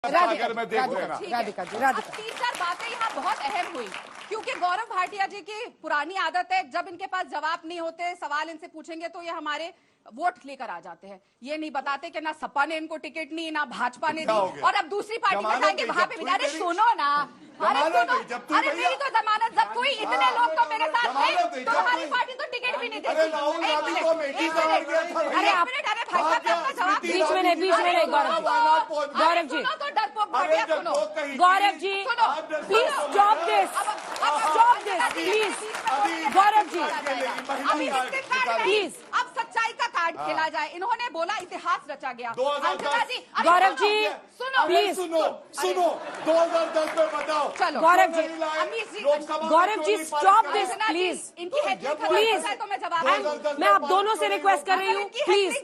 राधिका जी, तीन चार बातें यहाँ बहुत अहम हुई क्योंकि गौरव भाटिया जी की पुरानी आदत है, जब इनके पास जवाब नहीं होते, सवाल इनसे पूछेंगे तो ये हमारे वोट लेकर आ जाते हैं। ये नहीं बताते कि ना सपा ने इनको टिकट नहीं, ना भाजपा ने दी, और अब दूसरी पार्टी में जाएंगे वहां पे भी। अरे सुनो ना, अरे सुनो, अरे मेरी तो जमानत जब कोई, इतने लोग तो मेरे साथ थे, तो हमारी पार्टी तो टिकट भी नहीं देती। अरे आप भाई साहब, बीच में नहीं Gaurav ji, Gaurav ji please stop this please, Gaurav ji please. अब सच्चाई का कार्ड खेला जाए। इन्होंने बोला इतिहास रचा गया। गौरव जी सुनो प्लीज, सुनो 2010 में बताओ। चलो Gaurav ji stop this please please. मैं आप दोनों से रिक्वेस्ट कर रही हूँ, प्लीज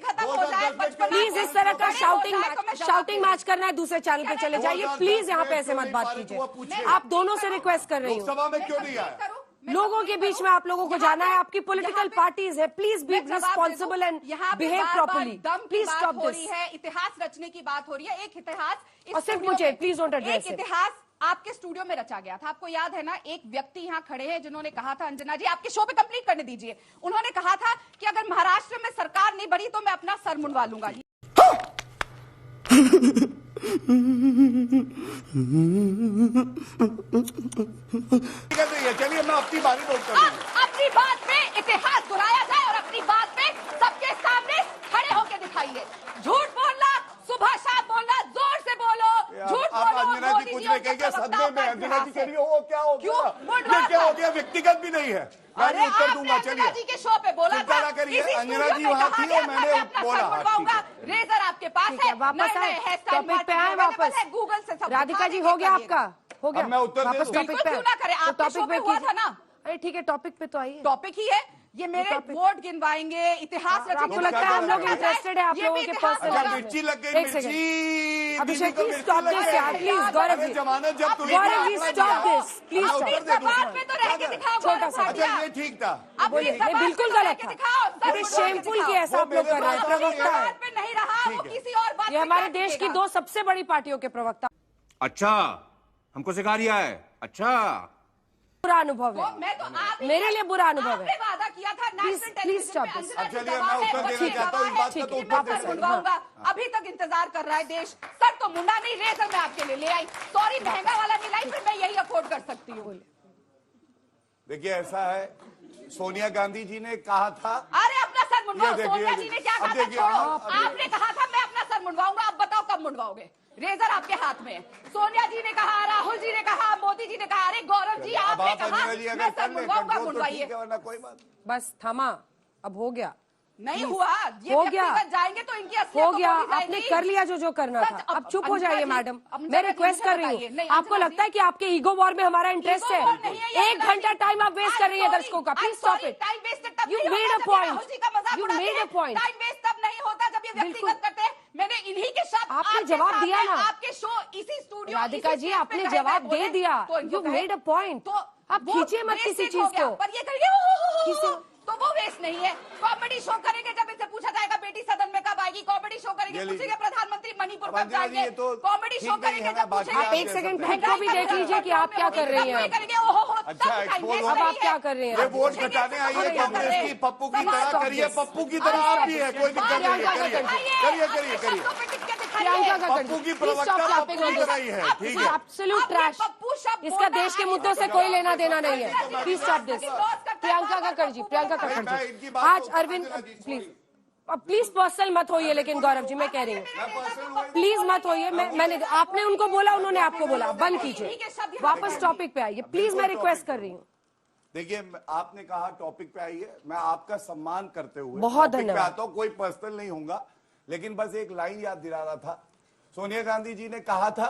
प्लीज इस तरह का शाउटिंग मैच करना है, दूसरे चैनल पे चले जाइए प्लीज। यहाँ पे ऐसे मत बात कीजिए, आप दोनों से रिक्वेस्ट कर रही हूँ। सभा में क्यों नहीं आया? लोगों के बीच में आप लोगों को जाना है, आपकी पॉलिटिकल पार्टीज है, please be responsible and behave properly. Please stop this. इतिहास रचने की बात हो रही है, एक इतिहास, और सिर्फ मुझे प्लीज डोंट एड्रेस। एक इतिहास आपके स्टूडियो में रचा गया था, आपको याद है ना? एक व्यक्ति यहाँ खड़े हैं जिन्होंने कहा था, अंजना जी आपके शो पे कंप्लीट करने दीजिए, उन्होंने कहा था कि अगर महाराष्ट्र में सरकार नहीं बढ़ी तो मैं अपना सर मुंडवा लूंगा। चलिए मैं अपनी बारी बोलता हूँ। अपनी बात पे इतिहास दोहराया जाए और अपनी बात पे सबके सामने खड़े होकर दिखाइए। झूठ बोलना, सुबह शाम बोलना, जोर से बोलो, झूठ बोलो। अंजना जी कुछ नहीं कहेंगे, सदमे में अंजना जी कह रही हो, वो क्या हो गया? ये क्या हो गया? व्यक्तिगत भी नहीं है, मैं भी उत्तर दूंगा। चलिए जी के शो पे बोला था, अंजना जी वहाँ थी और मैंने बोला रेजर आपके पास है, वापस आए टॉपिक पे आए वापस। गूगल से सब राधिका जी हो गया आपका, हो गया, मैं उत्तर वापस टॉपिक पे। टॉपिक पे हुआ था ना? अरे ठीक है, टॉपिक पे तो आइए। टॉपिक ही है ये, मेरे वोट गिनवाएंगे, इतिहास रचेंगे। आपको लगता है हम लोग इंटरेस्टेड है आप लोगों के पर्सनल? मिर्ची लग गई, एक सेकंड मिर्ची। अभिषेक प्लीज स्टॉप दिस यार, प्लीज गौरव जी, जमानत जब Gaurav ji stop this please. छोटा सा, अच्छा ये ठीक था, बोलिए नहीं बिल्कुल गलत था, ये शेमफुल की ऐसा आप लोग कर रहे हैं। प्रवक्ता है नहीं रहा, वो किसी और बात ये, हमारे देश की दो सबसे बड़ी पार्टियों के प्रवक्ता। अच्छा हमको सिखा रिया है, अच्छा बुरा अनुभव है, मैं तो मेरे लिए बुरा अनुभव है। आपने वादा किया था नेशनल टेलीविजन पे चलिए मैं उत्तर देना चाहता हूँ, इस बात का तो उत्तर मुंडवाऊंगा। अभी तक इंतजार कर रहा है देश। सर तो मुंडा नहीं, रेजर मैं आपके लिए ले आई। सॉरी महंगा वाला नहीं लाई, फिर मैं यही अफोर्ड कर सकती हूँ। देखिए ऐसा है, सोनिया गांधी जी ने कहा था। अरे अपना सर मुंडवाओ। सोनिया जी ने क्या कहा था? छोड़ो, आपने कहा था मैं अपना सर मुंडवाऊंगा, अब बताओ कब मुंडवाओगे? रेजर आपके हाथ में है। सोनिया जी ने कहा, राहुल जी ने कहा, मोदी जी ने कहा, अरे गौरव जी आपने कहा मैं सर मुंडवाऊंगा, मुंडवाइए। कोई बात बस थमा, अब हो गया, नहीं हुआ, ये हो गया, जाएंगे तो इनकी हो गया, आपने कर लिया जो करना था, अब चुप हो जाइए मैडम। मैं रिक्वेस्ट कर रही हूँ, आपको लगता है कि आपके ईगो वॉर में हमारा इंटरेस्ट है? 1 घंटा टाइम आप वेस्ट कर रही है दर्शकों का, please stop it. You made a point, you made a point. Time waste तब नहीं होता जब ये व्यक्तिगत करते हैं। मैंने इन्हीं के शब्द आपने जवाब दिया ना, आपके शो इसी स्टूडियो, राधिका जी आपने जवाब दे दिया, यू मेड अ पॉइंट। तो आप खींचिए मत किसी चीज को, पर ये करिए तो वो वेस्ट नहीं है। कॉमेडी शो करेंगे, जब इनसे पूछा जाएगा बेटी सदन में कब आएगी, कॉमेडी शो करेंगे, पूछेंगे प्रधानमंत्री मणिपुर कब जाएंगे, कॉमेडी शो करेंगे जब पूछेंगे। आप 1 सेकंड खुद को भी देख लीजिए कि आप क्या कर रही हैं। अच्छा अब आप क्या कर रहे हैं? ये वोट घटाने आई है कांग्रेस की, पप्पू की तरह करिए, पप्पू की तरह आप भी है, कोई दिक्कत नहीं है, करिए प्रियंका का पप्पू की प्रवक्ता पप्पू की तरह ही है, ठीक है? एब्सोल्यूट ट्रैश, इसका देश के मुद्दों से कोई लेना देना नहीं है। Please stop this. प्रियंका का कर जी, प्रियंका का कर जी। आज अरविंद प्लीज पर्सनल मत होइए, लेकिन गौरव जी मैं कह रही हूँ प्लीज मत होइए। मैंने आपने उनको बोला, उन्होंने आपको बोला, बंद कीजिए, वापस टॉपिक पे आइए प्लीज, मैं रिक्वेस्ट कर रही हूँ। देखिए आपने कहा टॉपिक पे आइए, मैं आपका सम्मान करते हुए बहुत धन्यवाद, कोई पर्सनल नहीं होऊंगा, लेकिन बस एक लाइन याद दिला रहा था। सोनिया गांधी जी ने कहा था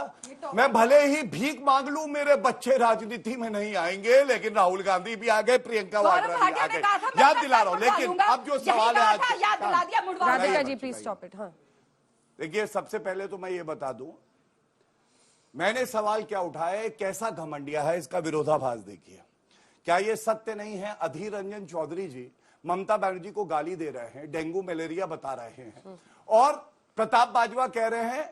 मैं भले ही भीख मांग लूं, मेरे बच्चे राजनीति में नहीं आएंगे, लेकिन राहुल गांधी भी आ गए, प्रियंका वाड्रा भी आ गए, याद दिला रहा हूं। लेकिन अब जो सवाल है आज, Radhika ji please stop it. हाँ देखिए सबसे पहले तो मैं ये बता दूं, मैंने सवाल क्या उठाया है, कैसा घमंडिया है, इसका विरोधाभास देखिए। क्या ये सत्य नहीं है, अधीर रंजन चौधरी जी ममता बनर्जी को गाली दे रहे हैं, डेंगू मलेरिया बता रहे हैं, और प्रताप बाजवा कह रहे हैं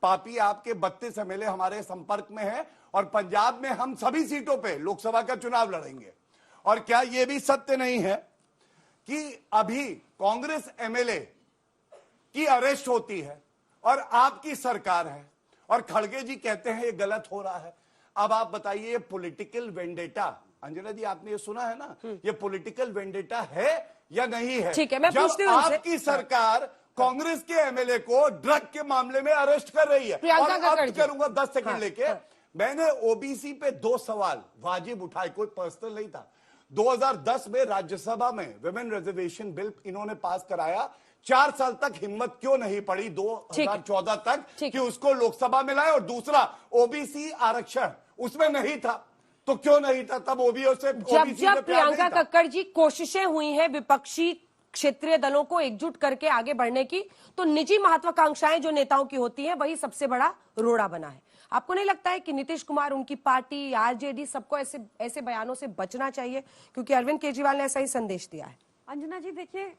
पापी आपके 32 एमएलए हमारे संपर्क में हैं और पंजाब में हम सभी सीटों पे लोकसभा का चुनाव लड़ेंगे। और क्या यह भी सत्य नहीं है कि अभी कांग्रेस एमएलए की अरेस्ट होती है और आपकी सरकार है और खड़गे जी कहते हैं ये गलत हो रहा है। अब आप बताइए, ये पॉलिटिकल वेंडेटा, अंजना जी आपने ये सुना है ना, ये पॉलिटिकल वेंडेटा है या नहीं है? ठीक है, मैं पूछती हूं उनसे। आपकी सरकार कांग्रेस के एमएलए को ड्रग के मामले में अरेस्ट कर रही है। प्रियंका और अब जी करूंगा 10 सेकंड लेके। हाँ। मैंने ओबीसी पे 2 सवाल वाजिब उठाए, कोई पर्सनल नहीं था। 2010 में राज्यसभा में विमेन रिजर्वेशन बिल इन्होंने पास कराया, 4 साल तक हिम्मत क्यों नहीं पड़ी 2014 तक कि उसको लोकसभा में लाए? और दूसरा, ओबीसी आरक्षण उसमें नहीं था, तो क्यों नहीं था तब? जब प्रियंका कक्कड़ जी कोशिशें हुई हैं विपक्षी क्षेत्रीय दलों को एकजुट करके आगे बढ़ने की, तो निजी महत्वाकांक्षाएं जो नेताओं की होती हैं वही सबसे बड़ा रोड़ा बना है। आपको नहीं लगता है कि नीतीश कुमार, उनकी पार्टी, आरजेडी, सबको ऐसे बयानों से बचना चाहिए? क्योंकि अरविंद केजरीवाल ने ऐसा ही संदेश दिया है। अंजना जी देखिए,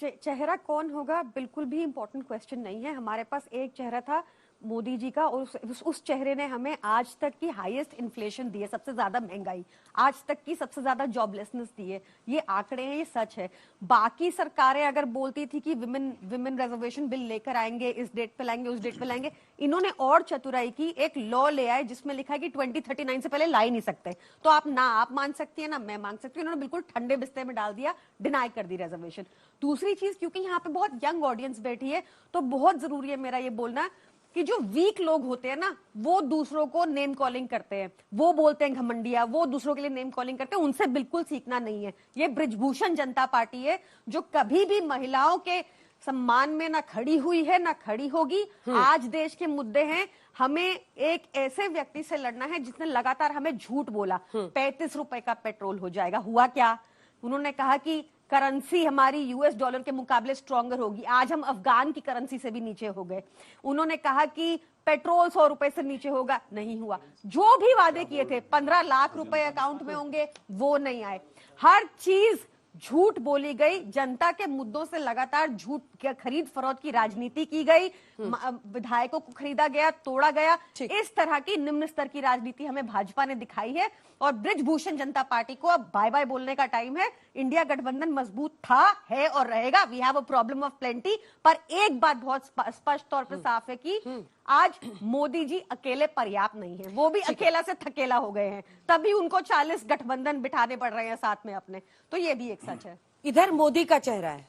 चेहरा कौन होगा बिल्कुल भी इंपॉर्टेंट क्वेश्चन नहीं है। हमारे पास एक चेहरा था मोदी जी का, और उस चेहरे ने हमें आज तक की हाईएस्ट इन्फ्लेशन दी है, सबसे ज्यादा महंगाई, आज तक की सबसे ज्यादा जॉबलेसनेस दी है। ये आंकड़े हैं, ये सच है। बाकी सरकारें अगर बोलती थी कि विमेन रिजर्वेशन बिल लेकर आएंगे, इस डेट पे लाएंगे, उस डेट पे लाएंगे, इन्होंने और चतुराई की, एक लॉ ले आए जिसमें लिखा है कि 2039 से पहले ला ही नहीं सकते। तो आप मान सकती है ना मैं मान सकती हूँ। इन्होंने बिल्कुल ठंडे बिस्तर में डाल दिया, डिनाई कर दी रिजर्वेशन। दूसरी चीज, क्योंकि यहाँ पे बहुत यंग ऑडियंस बैठी है, तो बहुत जरूरी है मेरा ये बोलना कि जो वीक लोग होते हैं ना, वो दूसरों को नेम कॉलिंग करते हैं, वो बोलते हैं घमंडिया, वो दूसरों के लिए नेम कॉलिंग करते हैं, उनसे बिल्कुल सीखना नहीं है। ये बृजभूषण जनता पार्टी है जो कभी भी महिलाओं के सम्मान में ना खड़ी हुई है ना खड़ी होगी। आज देश के मुद्दे हैं, हमें एक ऐसे व्यक्ति से लड़ना है जिसने लगातार हमें झूठ बोला 35 रुपए का पेट्रोल हो जाएगा। हुआ क्या? उन्होंने कहा कि करेंसी हमारी यूएस डॉलर के मुकाबले स्ट्रॉन्गर होगी। आज हम अफगान की करेंसी से भी नीचे हो गए। उन्होंने कहा कि पेट्रोल 100 रुपए से नीचे होगा, नहीं हुआ। जो भी वादे किए थे 15 लाख रुपए अकाउंट में होंगे, वो नहीं आए। हर चीज झूठ बोली गई, जनता के मुद्दों से लगातार झूठ खरीद फरोख्त की राजनीति की गई, विधायकों को खरीदा गया, तोड़ा गया। इस तरह की निम्न स्तर की राजनीति हमें भाजपा ने दिखाई है। और बृजभूषण जनता पार्टी को अब बाय बाय बोलने का टाइम है। इंडिया गठबंधन मजबूत था, है और रहेगा। We have a problem of plenty. पर एक बात बहुत स्पष्ट तौर पर साफ है कि आज मोदी जी अकेले पर्याप्त नहीं है, वो भी अकेला से थकेला हो गए हैं, तभी उनको 40 गठबंधन बिठाने पड़ रहे हैं साथ में अपने। तो ये भी एक सच है। इधर मोदी का चेहरा है,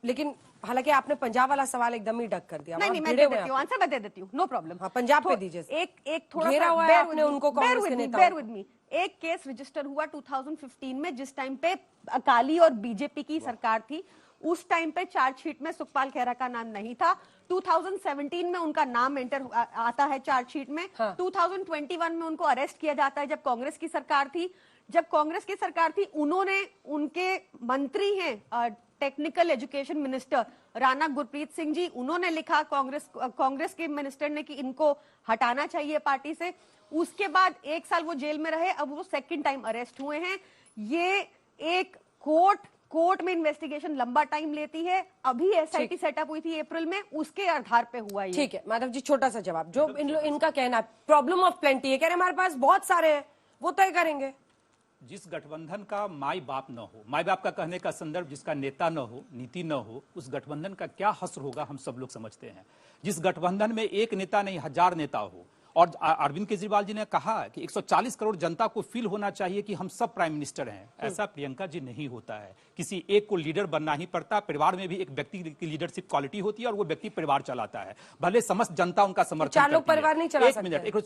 लेकिन हालांकि आपने पंजाब वाला सवाल एकदम ही डक कर दिया। नहीं, मैं दे देती हूँ आंसर, मैं दे देती हूँ, नो प्रॉब्लम। हाँ, पंजाब पे दीजिए। एक थोड़ा घेरा हुआ है आपने उनको, कांग्रेस के नेताओं। Bear with me. एक केस रजिस्टर हुआ 2015 में, जिस टाइम पे अकाली और बीजेपी की सरकार थी। उस टाइम पे चार्जशीट में सुखपाल खैरा का नाम नहीं था। 2017 में उनका नाम एंटर आता है चार्जशीट में। 2021 में उनको अरेस्ट किया जाता है, जब कांग्रेस की सरकार थी। जब कांग्रेस की सरकार थी, उन्होंने, उनके मंत्री हैं technical education minister Rana Gurpreet Singh ji, उन्होंने लिखा कांग्रेस के मिनिस्टर ने कि इनको हटाना चाहिए पार्टी से। उसके बाद 1 साल वो जेल में रहे, अब वो सेकंड टाइम अरेस्ट हुए हैं। ये एक कोर्ट में इन्वेस्टिगेशन लंबा टाइम लेती है। अभी एसआईटी सेटअप हुई थी अप्रैल में, उसके आधार पे हुआ ये। ठीक है माधव जी, छोटा सा जवाब। जो इनका कहना है प्रॉब्लम ऑफ प्लेंटी है, कह रहे हमारे पास बहुत सारे हैं, वो तय करेंगे। जिस गठबंधन का माई बाप न हो, माई बाप का कहने का संदर्भ जिसका नेता न हो, नीति न हो, उस गठबंधन का क्या हश्र होगा हम सब लोग समझते हैं। जिस गठबंधन में एक नेता नहीं 1000 नेता हो, और अरविंद केजरीवाल जी ने कहा कि 140 करोड़ जनता को फील होना चाहिए कि हम सब प्राइम मिनिस्टर हैं। ऐसा प्रियंका जी नहीं होता है। किसी एक को लीडर बनना ही पड़ता। परिवार में भी एक व्यक्ति की लीडरशिप क्वालिटी होती है और वो व्यक्ति परिवार चलाता है, भले समस्त जनता उनका समर्थन चार लोग परिवार नहीं चला सकते। एक मिनट, एक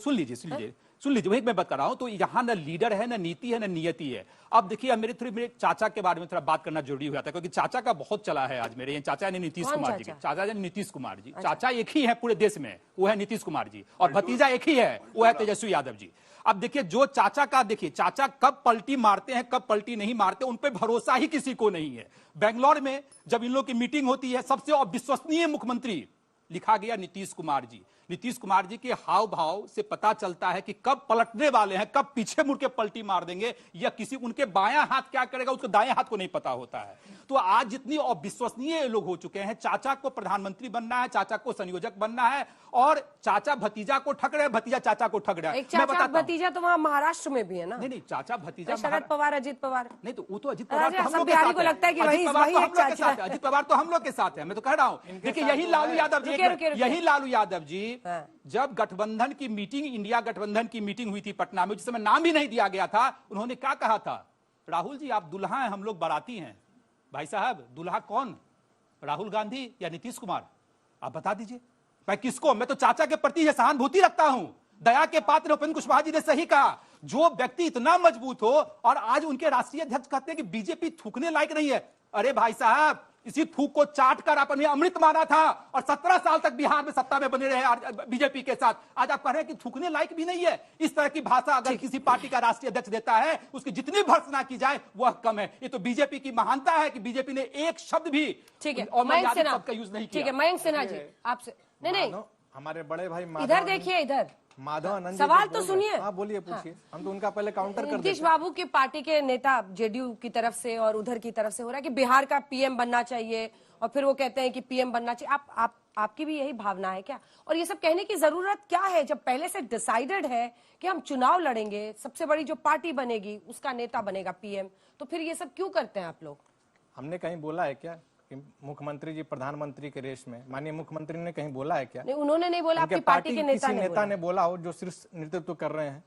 सुन लीजिए वही मैं बता रहा हूं। तो यहाँ न लीडर है, न नीति है, न नियति है। अब देखिए, मेरे चाचा के बारे में थोड़ा बात करना जरूरी हो जाता है, क्योंकि चाचा का बहुत चला है आज मेरे। चाचा यानी नीतीश कुमार जी, चाचा यानी नीतीश कुमार जी। चाचा एक ही है पूरे देश में, वो है नीतीश कुमार जी, और भतीजा एक ही है, वो है तेजस्वी यादव जी। अब देखिए, जो चाचा का, देखिए चाचा कब पलटी मारते हैं, कब पलटी नहीं मारते, उन पे भरोसा ही किसी को नहीं है। बेंगलोर में जब इन लोग की मीटिंग होती है, सबसे अविश्वसनीय मुख्यमंत्री लिखा गया नीतीश कुमार जी। नीतीश कुमार जी के हाव भाव से पता चलता है कि कब पलटने वाले हैं, कब पीछे मुड़ के पलटी मार देंगे, या किसी उनके बायां हाथ क्या करेगा उसको दाएं हाथ को नहीं पता होता है। तो आज जितनी अविश्वसनीय लोग हो चुके हैं, चाचा को प्रधानमंत्री बनना है, चाचा को संयोजक बनना है, और चाचा भतीजा को ठग रहे हैं, भतीजा चाचा को ठग रहा है। एक चाचा भतीजा तो वहां महाराष्ट्र में भी है ना। नहीं, चाचा भतीजा शरद पवार, अजित पवार। नहीं, तो वो तो अजित पवार तो हम लोग के बिहारी साथ को है। लगता है कि अजित वही पवार तो हम एक लोग के चाचा साथ है। अजित पवार तो हम लोग के साथ है। मैं तो कह रहा हूं, देखिए यही लालू यादव जी, यही लालू यादव जी जब गठबंधन की मीटिंग, इंडिया गठबंधन की मीटिंग हुई थी पटना में, जिस समय नाम भी नहीं दिया गया था, उन्होंने क्या कहा था? राहुल जी आप दुल्हा हैं, हम लोग बाराती हैं। भाई साहब दुल्हा कौन, राहुल गांधी या नीतीश कुमार? आप बता दीजिए। मैं किसको, मैं तो चाचा के प्रति यह सहानुभूति रखता हूं। दया के पात्र उपेंद्र कुशवाहा जी ने सही कहा, जो व्यक्ति इतना मजबूत हो और आज उनके राष्ट्रीय अध्यक्ष कहते हैं कि बीजेपी थूकने लायक नहीं है। अरे भाई साहब, इसी थूक को चाट कर आपने अमृत माना था और 17 साल तक बिहार में सत्ता में बने रहे बीजेपी के साथ। आज आप कह रहे हैं कि थूकने लायक भी नहीं है। इस तरह की भाषा अगर किसी पार्टी का राष्ट्रीय अध्यक्ष देता है, उसकी जितनी भर्त्सना की जाए वह कम है। ये तो बीजेपी की महानता है कि बीजेपी ने एक शब्द भी ठीक है मर्यादित शब्द का यूज नहीं किया। ठीक है मयंक सिन्हा जी आपसे, नहीं हमारे बड़े भाई इधर देखिए, इधर माधव आनंद सवाल तो सुनिए। हाँ बोलिए, पूछिए। हम तो उनका पहले काउंटर कर नीतीश देते। बाबू की पार्टी के नेता जेडीयू की तरफ से और उधर की तरफ से हो रहा है कि बिहार का पीएम बनना चाहिए, और फिर वो कहते हैं कि पीएम बनना चाहिए। आपकी भी यही भावना है क्या? और ये सब कहने की जरूरत क्या है जब पहले से डिसाइडेड है कि हम चुनाव लड़ेंगे, सबसे बड़ी जो पार्टी बनेगी उसका नेता बनेगा पीएम, तो फिर ये सब क्यों करते हैं आप लोग? हमने कहीं बोला है क्या कि मुख्यमंत्री जी प्रधानमंत्री के रेस में? माननीय मुख्यमंत्री ने कहीं बोला है क्या? नहीं, उन्होंने नहीं बोला, आपकी पार्टी के किसी नेता ने बोला हो जो शीर्ष नेतृत्व कर रहे हैं।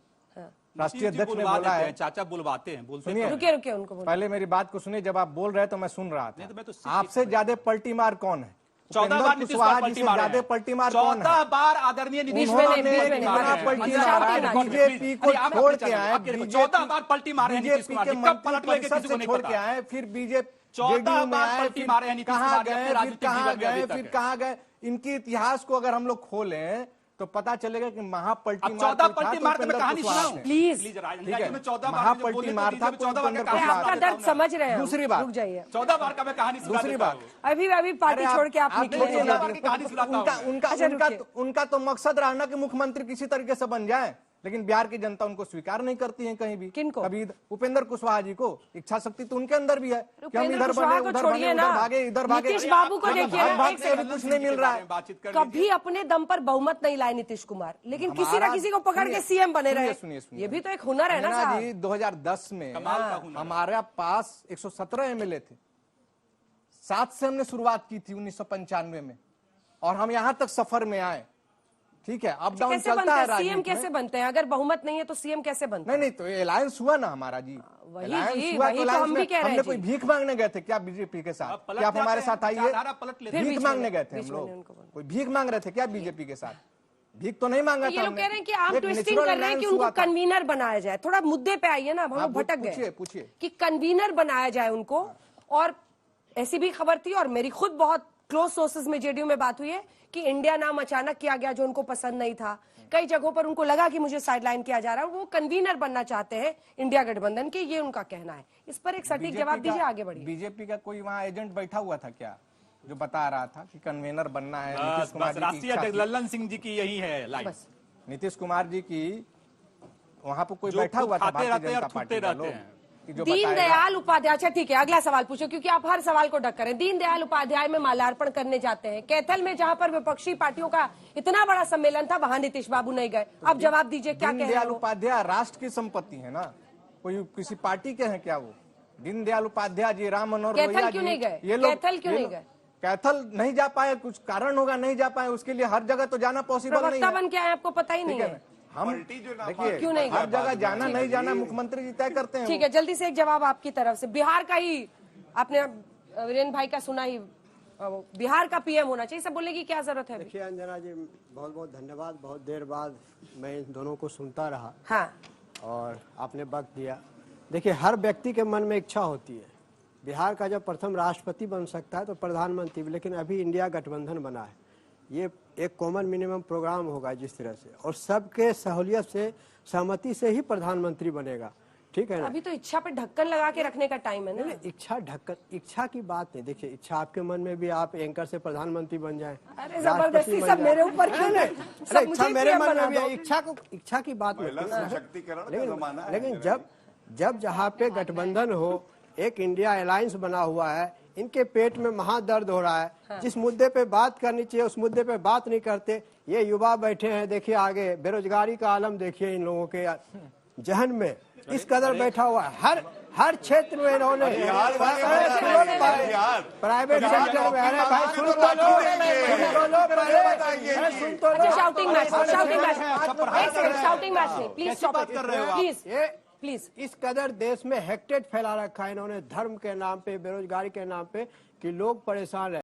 राष्ट्रीय अध्यक्ष ने बोला है। चाचा बुलवाते हैं, बोलते सुनिए, रुकिए उनको बोलिए। पहले मेरी बात को सुनिए। जब आप बोल रहे तो मैं सुन रहा नहीं, तो मैं था। तो आपसे ज्यादा पलटी मार कौन है? 14 बार नीतीश कुमार पलटी मारे हैं। पलटी मार कौन है? 14 बार आदरणीय नीतीश बीच में कुमार नहीं, बीच में नहीं, पलटी मारा। बीजेपी को छोड़ के आए, 14 बार पलटी मारे हैं नीतीश कुमार जी। कब पलट लेंगे किसी को नहीं छोड़ के पता। आए, फिर बीजेपी 14 बार पलटी मारे हैं नीतीश कहाँ कुमार जी अपने गए, फिर राजनीतिक कहाँ जीवन में अभी गए, तक फिर है। कहाँ गए? इनके इतिहास को अगर हम लोग खोलें तो पता चलेगा कि महापलटी अब 14 पलटी मार के मैं कहानी सुनाऊं? प्लीज प्लीज ठीक है, 14 बार महापलटी मार था। 14 बार का आपका दर्द समझ रहे हैं। दूसरी बात, रुक जाइए। 14 बार का मैं कहानी सुना दूसरी देता बात, हूं। अभी पार्टी छोड़ के आप निकले देखिए हैं। ना, 14 बार की कहानी सुनाता हूं। अच्छा, रुकिए। उनका तो मकसद रहा ना कि मुख्यमंत्री किसी तरीके से बन जाए, लेकिन बिहार की जनता उनको स्वीकार नहीं करती है कहीं भी। किनको? कभी उपेंद्र कुशवाहा जी को इच्छा शक्ति तो उनके अंदर भी है कि हम उपेंद्र इधर कुशवाहा बने, को उधर छोड़िए बने, ना। उधर भागे, इधर भागे। नीतीश बाबू को देखिए ना, भाग एक से अभी कुछ नहीं मिल रहा है। बातचीत कर कभी अपने दम पर बहुमत नहीं लाए नीतीश कुमार, लेकिन किसी ना हमारा- किसी को पकड़ के सुनिए, सीएम बने रहे। सुनिए, सुनिए। ये भी तो एक हुनर है ना मीना साहब। जी 2010 में कमाल का हुनर है। हमारे पास 117 एमएलए थे। 7 से हमने शुरुआत की थी 1995 में, और हम यहां तक सफर में आए। ठीक है, अप डाउन कैसे चलता बनते है हैं सीएम? राजनीति कैसे में। बनते हैं? अगर बहुमत नहीं है तो सीएम कैसे बनते हैं? नहीं तो अलायंस हुआ ना हमारा जी। वही Alliance जी, हुआ वही तो alliance हम भी में कह रहे हैं हमने जी। कोई भीख मांगने गए थे क्या बीजेपी के साथ? पलट क्या आप हमारे जाते हैं, साथ आइए? विचारधारा पलट लेते हैं। भीख बीच में मांगने नहीं, गए थे बीच हम में लोग? नहीं उनको बोला। कोई भीख मांग रहे थे क्या बीजेपी के साथ? भीख तो नहीं मांगा ये था लोग हमने। कह रहे हैं कि आप एक ट्विस्टिंग natural कर रहे हैं कि alliance उनको हुआ था। कन्वीनर बनाया जाए। थोड़ा मुद्दे पे आइए ना, हम लोग भटक गए। पूछिए। कि कन्वीनर बनाया जाए उनको। और ऐसी भी खबर थी, और मेरी खुद बहुत क्लोज सोर्सेज में जेडीयू में बात हुई है कि इंडिया नाम अचानक किया गया जो उनको पसंद नहीं था। कई जगहों पर उनको लगा कि मुझे साइडलाइन किया जा रहा है, वो कन्वीनर बनना चाहते हैं इंडिया गठबंधन के, ये उनका कहना है। इस पर एक सटीक जवाब दीजिए, आगे बढ़िए। बीजेपी का कोई वहाँ एजेंट बैठा हुआ था क्या जो बता रहा था कि कन्वेनर बनना है? नीतीश कुमार जी की राष्ट्रीय इच्छा अध्यक्ष थी। लल्लन सिंह जी की यही है लाइन। बस नीतीश कुमार जी की वहां पर कोई जो बैठा खुद हुआ था खाते भारतीय रहते हैं और जनता पार्टी थूकते का रहते लोग हैं। कि जो बताएगा। दीनदयाल उपाध्याय, अच्छा ठीक है, अगला सवाल पूछो, क्योंकि आप हर सवाल को डक करें। दीनदयाल उपाध्याय में माल्यार्पण करने जाते हैं कैथल में, जहां पर विपक्षी पार्टियों का इतना बड़ा सम्मेलन था, वहां नीतीश बाबू नहीं गए। अब जवाब दीजिए, क्या कह रहे दीनदयाल हैं वो? उपाध्याय राष्ट्र की संपत्ति है ना, कोई किसी पार्टी के हैं क्या वो? दीनदयाल उपाध्याय जी, राम मनोहर कैथल लोहिया क्यों जी, नहीं गए? ये लोग कैथल क्यों ये नहीं लोग- गए? कैथल नहीं जा पाए, कुछ कारण होगा, नहीं जा पाए। उसके लिए हर जगह तो जाना पॉसिबल नहीं प्रवक्ता है। बन के आए, आपको पता ही नहीं ठीक है है। ना? हम पलटी जो ना देखिए क्यों नहीं हर गए? जगह जाना नहीं जाना मुख्यमंत्री जी तय करते हैं। ठीक है, जल्दी से एक जवाब आपकी तरफ से। बिहार का ही आपने वीरेंद्र भाई का सुना ही, बिहार का पीएम होना चाहिए, सब बोलने की क्या जरूरत है अभी? देखिए अंजना जी, बहुत बहुत धन्यवाद। बहुत देर बाद मैं इन दोनों को सुनता रहा हाँ, और आपने वक्त दिया। देखिए, हर व्यक्ति के मन में इच्छा होती है। बिहार का जब प्रथम राष्ट्रपति बन सकता है तो प्रधानमंत्री भी, लेकिन अभी इंडिया गठबंधन बना है। ये एक कॉमन मिनिमम प्रोग्राम होगा जिस तरह से, और सबके सहूलियत से, सहमति से ही प्रधानमंत्री बनेगा। ठीक है ना? अभी तो इच्छा पे ढक्कन लगा के रखने का टाइम है ना। नहीं, इच्छा की बात नहीं। देखिए, इच्छा आपके मन में भी आप एंकर से प्रधानमंत्री बन जाएं, अरे जबरदस्ती सब मेरे ऊपर क्यों नहीं? अरे इच्छा मेरे मन में भी है। इच्छा की बात महिला नहीं। सशक्तिकरण का जमाना है। लेकिन जब जहाँ पे गठबंधन हो, एक इंडिया अलायंस बना हुआ है, इनके पेट में महादर्द हो रहा है। जिस मुद्दे पे बात करनी चाहिए उस मुद्दे पे बात नहीं करते। ये युवा बैठे हैं, देखिए आगे बेरोजगारी का आलम देखिए इन लोगों के जहन में इस कदर बैठा हुआ है। हर क्षेत्र में इन्होंने प्राइवेट सेक्टर में, अरे भाई सुन तो लो पहले, सुन तो लो। शाउटिंग मैच एक सेकंड, शाउटिंग मैच नहीं, प्लीज स्टॉप इट, प्लीज। इस कदर देश में हेक्टेट फैला रखा है इन्होंने धर्म के नाम पे, बेरोजगारी के नाम पे, कि लोग परेशान है।